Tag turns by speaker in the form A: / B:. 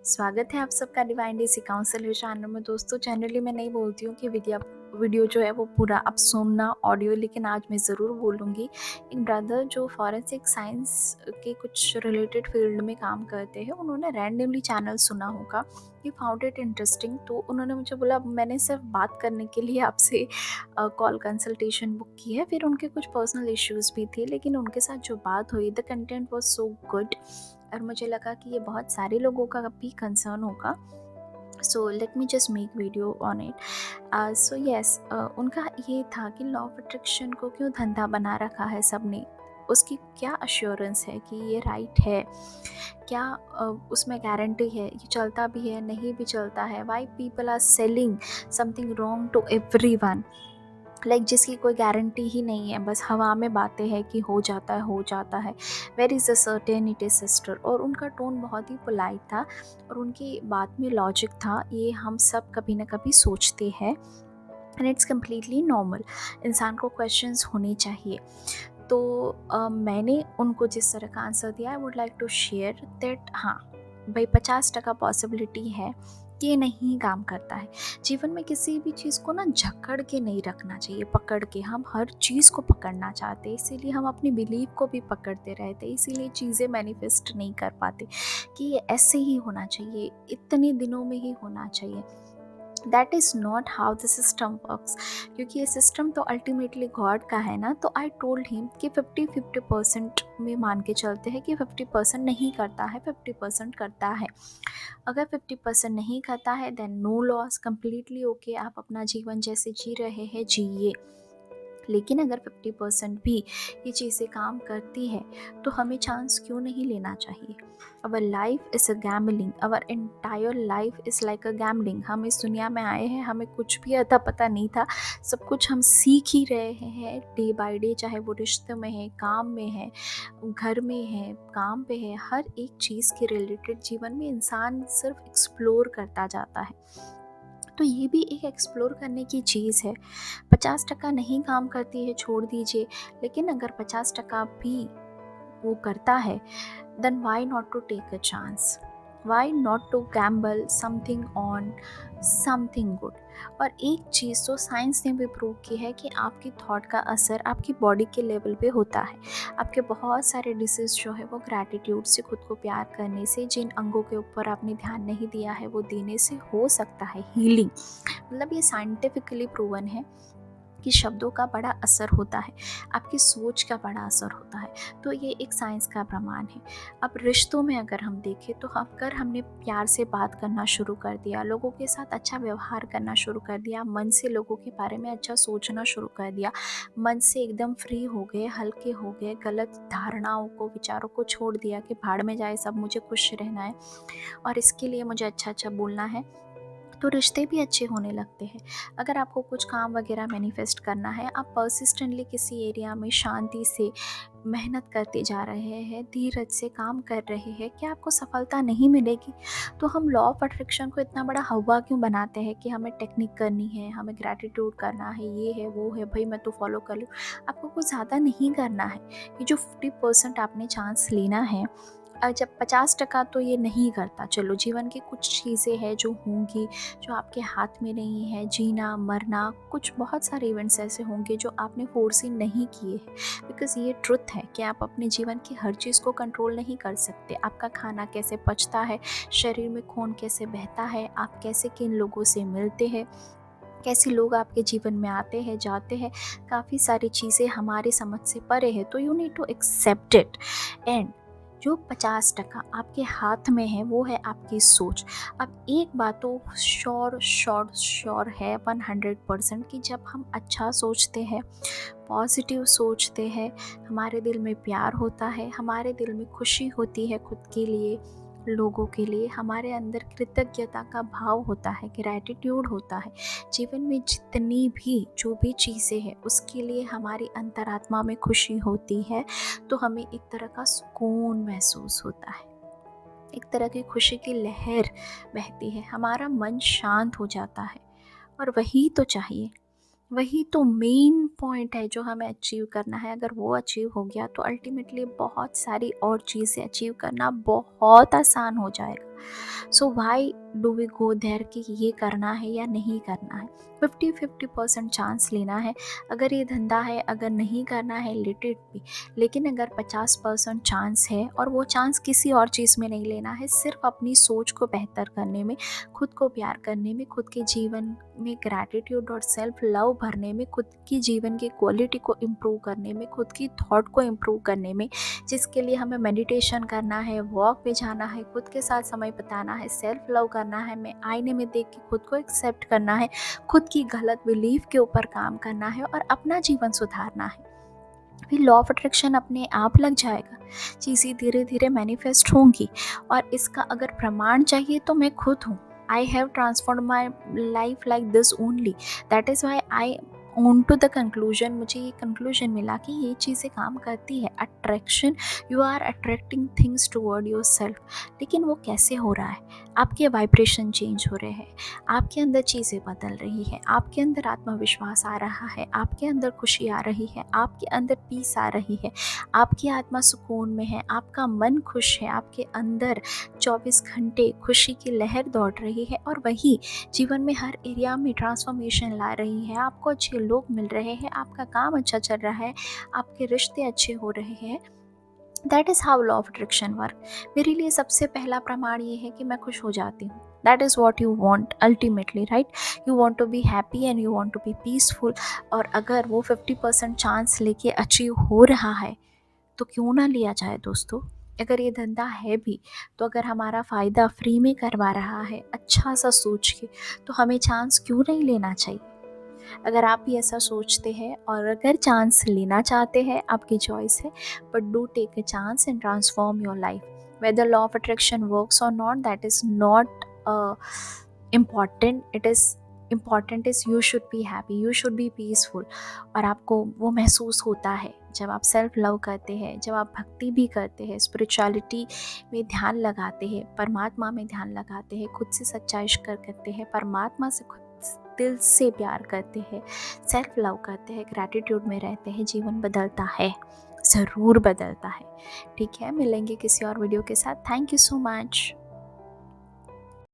A: स्वागत है आप सबका डिवाइन डेज़ी काउंसिलर चैनल में। दोस्तों, जनरली मैं नहीं बोलती हूँ कि वीडियो जो है वो पूरा आप सुनना ऑडियो, लेकिन आज मैं ज़रूर बोलूँगी। एक ब्रदर जो फॉरेंसिक साइंस के कुछ रिलेटेड फील्ड में काम करते हैं, उन्होंने रैंडमली चैनल सुना होगा, ही फाउंड इट इंटरेस्टिंग। तो उन्होंने मुझे बोला, मैंने सिर्फ बात करने के लिए आपसे कॉल कंसल्टेशन बुक की है। फिर उनके कुछ पर्सनल इश्यूज़ भी थे, लेकिन उनके साथ जो बात हुई, the content was so good और मुझे लगा कि ये बहुत सारे लोगों का भी कंसर्न होगा। So let me just make video on it. So yes, उनका ये था कि लॉ ऑफ अट्रैक्शन को क्यों धंधा बना रखा है सबने, उसकी क्या अश्योरेंस है कि ये राइट है, क्या उसमें गारंटी है, ये चलता भी है नहीं भी चलता है, why people are selling something wrong to everyone, like जिसकी कोई गारंटी ही नहीं है, बस हवा में बातें हैं कि हो जाता है हो जाता है। Where is a certainty sister. और उनका टोन बहुत ही पोलाइट था और उनकी बात में लॉजिक था। ये हम सब कभी ना कभी सोचते हैं एंड इट्स कम्प्लीटली नॉर्मल। इंसान को क्वेश्चंस होने चाहिए। तो मैंने उनको जिस तरह का आंसर दिया, I would like to share that हाँ भाई, 50% पॉसिबिलिटी है कि ये नहीं काम करता है। जीवन में किसी भी चीज़ को ना जकड़ के नहीं रखना चाहिए, पकड़ के। हम हर चीज़ को पकड़ना चाहते हैं, इसीलिए हम अपनी बिलीव को भी पकड़ते रहते हैं, इसीलिए चीज़ें मैनिफेस्ट नहीं कर पाते कि ये ऐसे ही होना चाहिए, इतने दिनों में ही होना चाहिए। That is not how the system works. क्योंकि ये सिस्टम तो अल्टीमेटली गॉड का है ना। तो आई टोल्ड हिम कि 50-50% में मान के चलते हैं कि 50% नहीं करता है, 50% करता है। अगर 50% नहीं करता है then no loss, completely okay. आप अपना जीवन जैसे जी रहे हैं जिए। लेकिन अगर 50% भी ये चीज़ें काम करती है तो हमें चांस क्यों नहीं लेना चाहिए। Our life is a gambling, our entire life is like a gambling. हम इस दुनिया में आए हैं, हमें कुछ भी अता पता नहीं था। सब कुछ हम सीख ही रहे हैं डे बाय डे, चाहे वो रिश्ते में है, काम में है, घर में है, काम पे है। हर एक चीज़ के रिलेटेड जीवन में इंसान सिर्फ एक्सप्लोर करता जाता है। तो ये भी एक एक्सप्लोर करने की चीज़ है। 50% नहीं काम करती है, छोड़ दीजिए। लेकिन अगर 50% भी वो करता है, then why not to take a chance, why not to gamble something on something good. और एक चीज़ तो साइंस ने भी प्रूव की है कि आपकी थॉट का असर आपकी बॉडी के लेवल पे होता है। आपके बहुत सारे डिसीज़ जो है वो ग्रैटिट्यूड से, खुद को प्यार करने से, जिन अंगों के ऊपर आपने ध्यान नहीं दिया है वो देने से हो सकता है हीलिंग। मतलब ये साइंटिफिकली प्रूवन है कि शब्दों का बड़ा असर होता है, आपकी सोच का बड़ा असर होता है। तो ये एक साइंस का प्रमाण है। अब रिश्तों में अगर हम देखें तो अगर हमने प्यार से बात करना शुरू कर दिया, लोगों के साथ अच्छा व्यवहार करना शुरू कर दिया, मन से लोगों के बारे में अच्छा सोचना शुरू कर दिया, मन से एकदम फ्री हो गए, हल्के हो गए, गलत धारणाओं को, विचारों को छोड़ दिया कि भाड़ में जाए सब, मुझे खुश रहना है और इसके लिए मुझे अच्छा अच्छा बोलना है, तो रिश्ते भी अच्छे होने लगते हैं। अगर आपको कुछ काम वगैरह मैनिफेस्ट करना है, आप पर्सिस्टेंटली किसी एरिया में शांति से मेहनत करते जा रहे हैं, धीरज से काम कर रहे हैं, क्या आपको सफलता नहीं मिलेगी? तो हम लॉ ऑफ अट्रैक्शन को इतना बड़ा हवा क्यों बनाते हैं कि हमें टेक्निक करनी है, हमें ग्रैटिट्यूड करना है, ये है वो है, भाई मैं तो फॉलो कर लूँ। आपको कुछ ज़्यादा नहीं करना है। ये जो 50% आपने चांस लेना है, जब 50% तो ये नहीं करता। चलो, जीवन की कुछ चीज़ें हैं जो होंगी, जो आपके हाथ में नहीं है, जीना मरना, कुछ बहुत सारे इवेंट्स ऐसे होंगे जो आपने फोर्स नहीं किए हैं। बिकॉज़ ये ट्रुथ है कि आप अपने जीवन की हर चीज़ को कंट्रोल नहीं कर सकते। आपका खाना कैसे पचता है, शरीर में खून कैसे बहता है, आप कैसे किन लोगों से मिलते हैं, कैसे लोग आपके जीवन में आते हैं जाते हैं, काफ़ी सारी चीज़ें हमारी समझ से परे है। तो you need to accept it. And जो 50% आपके हाथ में है वो है आपकी सोच। अब एक बात तो श्योर है 100% कि जब हम अच्छा सोचते हैं, पॉजिटिव सोचते हैं, हमारे दिल में प्यार होता है, हमारे दिल में खुशी होती है खुद के लिए, लोगों के लिए, हमारे अंदर कृतज्ञता का भाव होता है, ग्रैटिट्यूड होता है, जीवन में जितनी भी जो भी चीज़ें हैं उसके लिए हमारी अंतरात्मा में खुशी होती है, तो हमें एक तरह का सुकून महसूस होता है, एक तरह की खुशी की लहर बहती है, हमारा मन शांत हो जाता है। और वही तो चाहिए, वही तो मेन पॉइंट है जो हमें अचीव करना है। अगर वो अचीव हो गया तो अल्टीमेटली बहुत सारी और चीज़ें अचीव करना बहुत आसान हो जाएगा। So why do we go there कि ये करना है या नहीं करना है। 50-50% चांस लेना है। अगर ये धंधा है, अगर नहीं करना है, लेट इट बी। लेकिन अगर 50% चांस है और वो चांस किसी और चीज़ में नहीं लेना है, सिर्फ अपनी सोच को बेहतर करने में, खुद को प्यार करने में, खुद के जीवन में ग्रैटिट्यूड और सेल्फ लव भरने में, खुद की जीवन की क्वालिटी को इम्प्रूव करने में, खुद की थॉट को इम्प्रूव करने में, जिसके लिए हमें मेडिटेशन करना है, वॉक पे जाना है, खुद के साथ समय बिताना है, सेल्फ लव करना है, मैं आईने में देख के खुद को एक्सेप्ट करना है, खुद की गलत बिलीफ के ऊपर काम करना है और अपना जीवन सुधारना है, फिर लॉ ऑफ अट्रैक्शन अपने आप लग जाएगा। चीज़ें धीरे धीरे मैनिफेस्ट होंगी। और इसका अगर प्रमाण चाहिए तो मैं खुद हूँ। I have transform my life like this only. That is why I on to the conclusion. मुझे ये कंक्लूजन मिला कि ये चीज़ें काम करती है। Attraction, you are attracting things toward yourself. लेकिन वो कैसे हो रहा है? आपके वाइब्रेशन चेंज हो रहे हैं, आपके अंदर चीज़ें बदल रही है, आपके अंदर आत्मविश्वास आ रहा है, आपके अंदर खुशी आ रही है, आपके अंदर पीस आ रही है, आपकी आत्मा सुकून में है, आपका मन खुश है, आपके अंदर 24 घंटे खुशी की लहर दौड़ रही है और वही जीवन में हर एरिया में ट्रांसफॉर्मेशन ला रही है। आपको अच्छे लोग मिल रहे हैं, आपका काम अच्छा चल रहा है, आपके रिश्ते अच्छे हो रहे हैं। That is how law of attraction work. मेरे लिए सबसे पहला प्रमाण ये है कि मैं खुश हो जाती हूँ। That is what you want ultimately, right? You want to be happy and you want to be peaceful. और अगर वो 50% चांस लेके अचीव हो रहा है तो क्यों ना लिया जाए दोस्तों। अगर ये धंधा है भी तो अगर हमारा फ़ायदा फ्री में करवा रहा है अच्छा सा सोच के, तो हमें चांस क्यों नहीं लेना चाहिए। अगर आप भी ऐसा सोचते हैं और अगर चांस लेना चाहते हैं, आपकी चॉइस है, but do take a chance and transform your life. Whether law of attraction works और not, that is not important. It is important is you should be happy, you should be peaceful. और आपको वो महसूस होता है जब आप self love करते हैं, जब आप भक्ति भी करते हैं, स्पिरिचुअलिटी में ध्यान लगाते हैं, परमात्मा में ध्यान लगाते हैं, खुद से सच्चा इश्क करते हैं, परमात्मा से खुद दिल से प्यार करते हैं, सेल्फ लव करते हैं, ग्रैटिट्यूड में रहते हैं, जीवन बदलता है, ज़रूर बदलता है। ठीक है, मिलेंगे किसी और वीडियो के साथ। Thank you so much.